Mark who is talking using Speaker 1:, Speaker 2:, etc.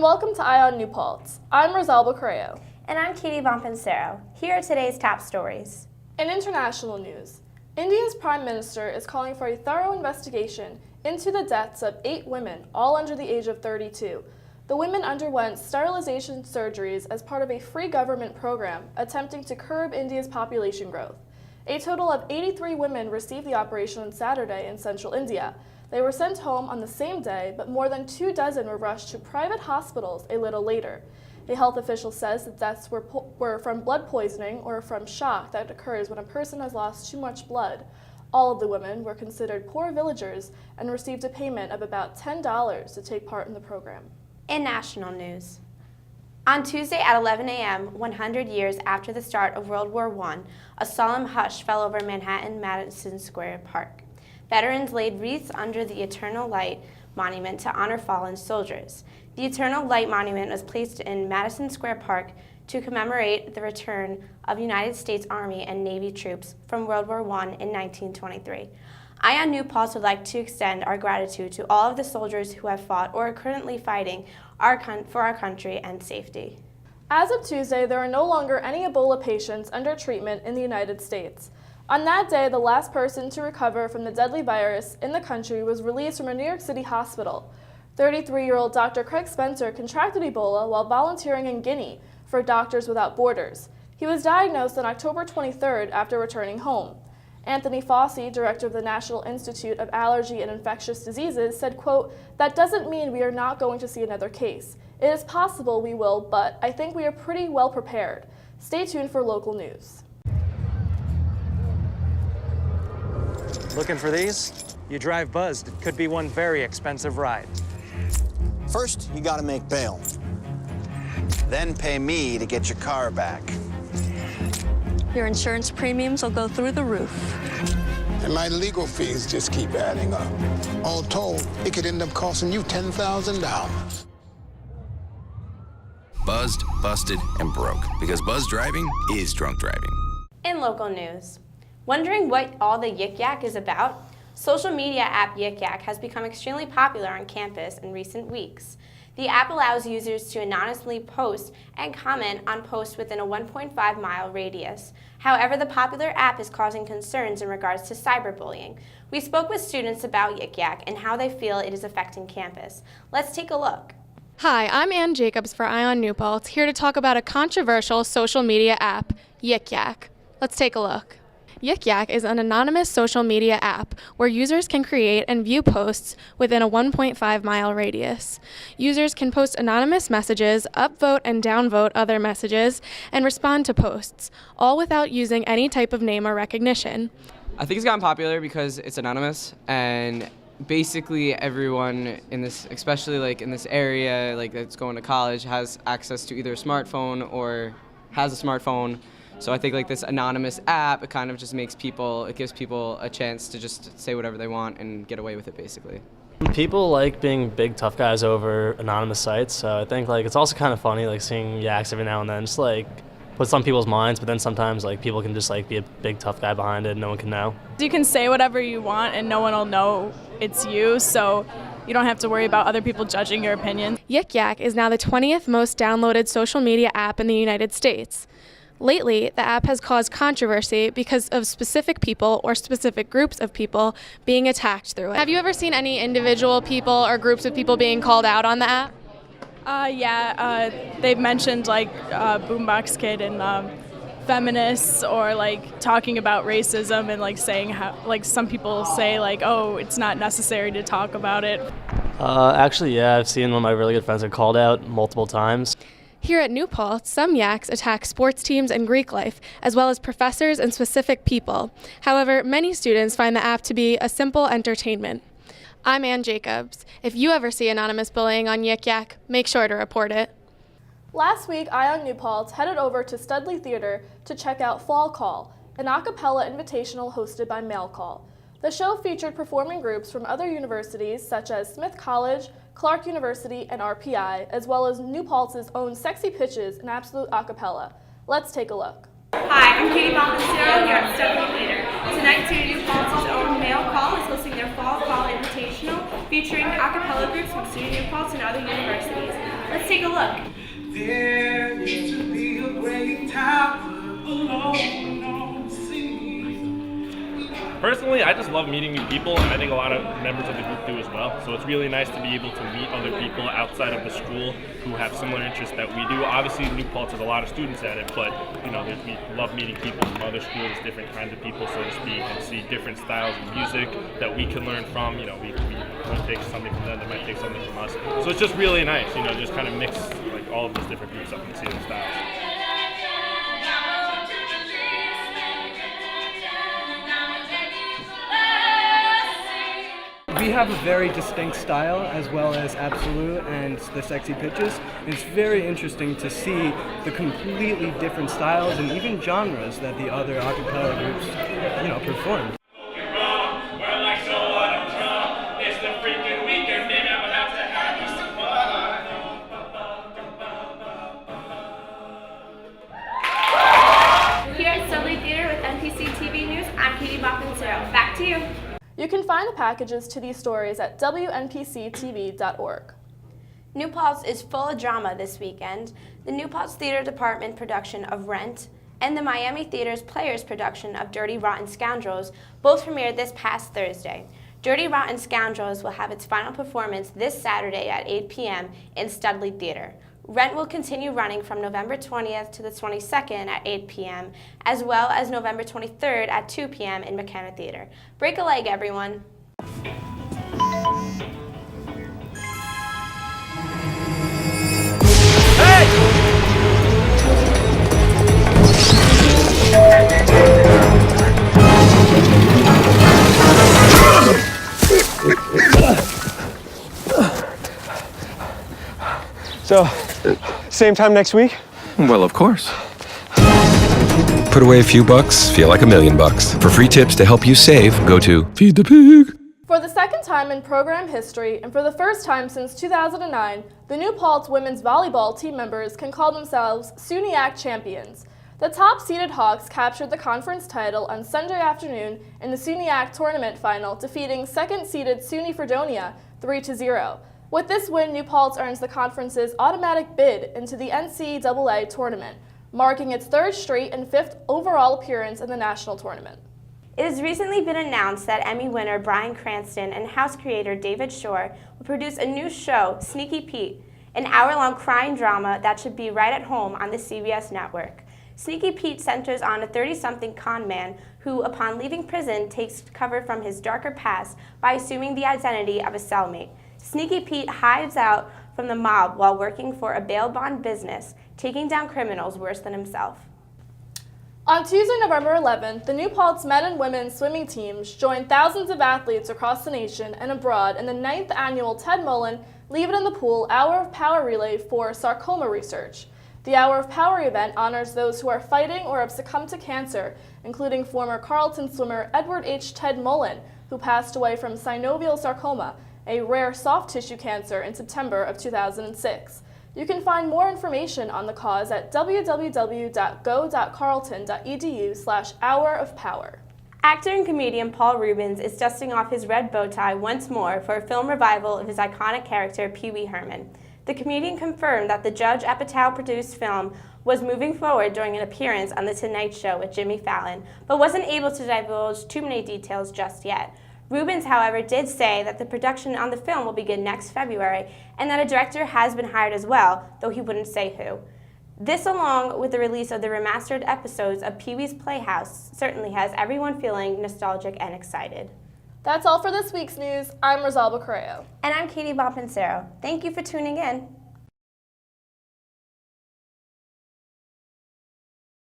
Speaker 1: welcome to On New Paltz. I'm Rosalba Correo.
Speaker 2: And I'm Katie Bompancero. Here are today's top stories.
Speaker 1: In international news, India's Prime Minister is calling for a thorough investigation into the deaths of 8 women, all under the age of 32. The women underwent sterilization surgeries as part of a free government program attempting to curb India's population growth. A total of 83 women received the operation on Saturday in central India. They were sent home on the same day, but more than 24 were rushed to private hospitals a little later. A health official says the deaths were from blood poisoning or from shock that occurs when a person has lost too much blood. All of the women were considered poor villagers and received a payment of about $10 to take part in the program.
Speaker 2: In national news, on Tuesday at 11 a.m., 100 years after the start of World War I, a solemn hush fell over Manhattan Madison Square Park. Veterans laid wreaths under the Eternal Light Monument to honor fallen soldiers. The Eternal Light Monument was placed in Madison Square Park to commemorate the return of United States Army and Navy troops from World War I in 1923. On New Paltz would like to extend our gratitude to all of the soldiers who have fought or are currently fighting for our country and safety.
Speaker 1: As of Tuesday, there are no longer any Ebola patients under treatment in the United States. On that day, the last person to recover from the deadly virus in the country was released from a New York City hospital. 33-year-old Dr. Craig Spencer contracted Ebola while volunteering in Guinea for Doctors Without Borders. He was diagnosed on October 23rd after returning home. Anthony Fauci, director of the National Institute of Allergy and Infectious Diseases, said, quote, "That doesn't mean we are not going to see another case. It is possible we will, but I think we are pretty well prepared." Stay tuned for local news.
Speaker 3: Looking for these? You drive buzzed. It could be one very expensive ride.
Speaker 4: First, you gotta make bail. Then pay me to get your car back.
Speaker 5: Your insurance premiums will go through the roof.
Speaker 6: And my legal fees just keep adding up. All told, it could end up costing you $10,000.
Speaker 7: Buzzed, busted, and broke. Because buzz driving is drunk driving.
Speaker 2: In local news, wondering what all the Yik Yak is about? Social media app Yik Yak has become extremely popular on campus in recent weeks. The app allows users to anonymously post and comment on posts within a 1.5-mile radius. However, the popular app is causing concerns in regards to cyberbullying. We spoke with students about Yik Yak and how they feel it is affecting campus. Let's take a look.
Speaker 8: Hi, I'm Ann Jacobs for On New Paltz, here to talk about a controversial social media app, Yik Yak. Let's take a look. Yik Yak is an anonymous social media app where users can create and view posts within a 1.5-mile radius. Users can post anonymous messages, upvote and downvote other messages, and respond to posts, all without using any type of name or recognition.
Speaker 9: I think it's gotten popular because it's anonymous, and basically everyone in this, especially like in this area, like that's going to college, has access to either a smartphone or has a smartphone. So I think like this anonymous app, it kind of just makes people, it gives people a chance to just say whatever they want and get away with it basically.
Speaker 10: People like being big tough guys over anonymous sites, so I think like it's also kind of funny like seeing yaks every now and then, just like puts on people's minds, but then sometimes like people can just like be a big tough guy behind it and no one can know.
Speaker 11: You can say whatever you want and no one will know it's you, so you don't have to worry about other people judging your opinion.
Speaker 8: Yik Yak is now the 20th most downloaded social media app in the United States. Lately, the app has caused controversy because of specific people or specific groups of people being attacked through it. Have you ever seen any individual people or groups of people being called out on the app?
Speaker 11: They've mentioned like Boombox Kid and feminists, or like talking about racism and like saying how, like some people say like, oh, it's not necessary to talk about it.
Speaker 10: Actually, yeah, I've seen one of my really good friends get called out multiple times.
Speaker 8: Here at New Paltz, some yaks attack sports teams and Greek life, as well as professors and specific people. However, many students find the app to be a simple entertainment. I'm Ann Jacobs. If you ever see anonymous bullying on Yik Yak, make sure to report it.
Speaker 1: Last week, On New Paltz headed over to Studley Theater to check out Fall Call, an a cappella invitational hosted by Mail Call. The show featured performing groups from other universities such as Smith College, Clark University, and RPI, as well as New Paltz's own Sexy Pitches and Absolute a cappella. Let's take a look.
Speaker 2: Hi, I'm Katie Bompancero here at Studley Theater. Tonight, New Paltz's own Mail Call is hosting their Fall Call Invitational, featuring a cappella groups from SUNY New Paltz and other universities. Let's take a look.
Speaker 12: There used to be a great tower alone on the sea.
Speaker 13: Personally, I just love meeting new people, and I think a lot of members of the group do as well. So it's really nice to be able to meet other people outside of the school who have similar interests that we do. Obviously, New Paltz has a lot of students at it, but we love meeting people from other schools, different kinds of people, so to speak, and see different styles of music that we can learn from. We take something from them, they might take something from us. So it's just really nice, just kind of mix like all of these different groups up and see their styles.
Speaker 14: We have a very distinct style as well as absolute and the sexy pitches. It's very interesting to see the completely different styles and even genres that the other a cappella groups, perform.
Speaker 2: Here at Studley Theater with WNPC-TV News, I'm Katie Boppin-Cero. Back to you.
Speaker 1: You can find the packages to these stories at WNPC-TV.org.
Speaker 2: New Paltz is full of drama this weekend. The New Paltz Theater Department production of Rent and the Miami Theater's Players production of Dirty Rotten Scoundrels both premiered this past Thursday. Dirty Rotten Scoundrels will have its final performance this Saturday at 8 p.m. in Studley Theater. Rent will continue running from November 20th to the 22nd at 8 p.m., as well as November 23rd at 2 p.m. in McKenna Theater. Break a leg, everyone.
Speaker 15: So, same time next week?
Speaker 7: Well, of course. Put away a few bucks, feel like $1 million. For free tips to help you save, go to Feed the Pig.
Speaker 1: For the second time in program history, and for the first time since 2009, the New Paltz women's volleyball team members can call themselves SUNYAC champions. The top-seeded Hawks captured the conference title on Sunday afternoon in the SUNYAC tournament final, defeating second-seeded SUNY Fredonia 3-0. With this win, New Paltz earns the conference's automatic bid into the NCAA tournament, marking its third straight and fifth overall appearance in the national tournament.
Speaker 2: It has recently been announced that Emmy winner Bryan Cranston and house creator David Shore will produce a new show, Sneaky Pete, an hour-long crime drama that should be right at home on the CBS network. Sneaky Pete centers on a 30-something con man who, upon leaving prison, takes cover from his darker past by assuming the identity of a cellmate. Sneaky Pete hides out from the mob while working for a bail bond business, taking down criminals worse than himself.
Speaker 1: On Tuesday, November 11th, the New Paltz men and women's swimming teams joined thousands of athletes across the nation and abroad in the 9th annual Ted Mullen Leave It in the Pool Hour of Power Relay for Sarcoma Research. The Hour of Power event honors those who are fighting or have succumbed to cancer, including former Carleton swimmer Edward H. Ted Mullen, who passed away from synovial sarcoma, a rare soft tissue cancer, in September of 2006. You can find more information on the cause at www.go.carleton.edu/hourofpower.
Speaker 2: Actor and comedian Paul Reubens is dusting off his red bow tie once more for a film revival of his iconic character Pee Wee Herman. The comedian confirmed that the Judge Apatow-produced film was moving forward during an appearance on The Tonight Show with Jimmy Fallon, but wasn't able to divulge too many details just yet. Reubens, however, did say that the production on the film will begin next February and that a director has been hired as well, though he wouldn't say who. This, along with the release of the remastered episodes of Pee-wee's Playhouse, certainly has everyone feeling nostalgic and excited.
Speaker 1: That's all for this week's news. I'm Rosalba Correo.
Speaker 2: And I'm Katie Boppin-Cero. Thank you for tuning in.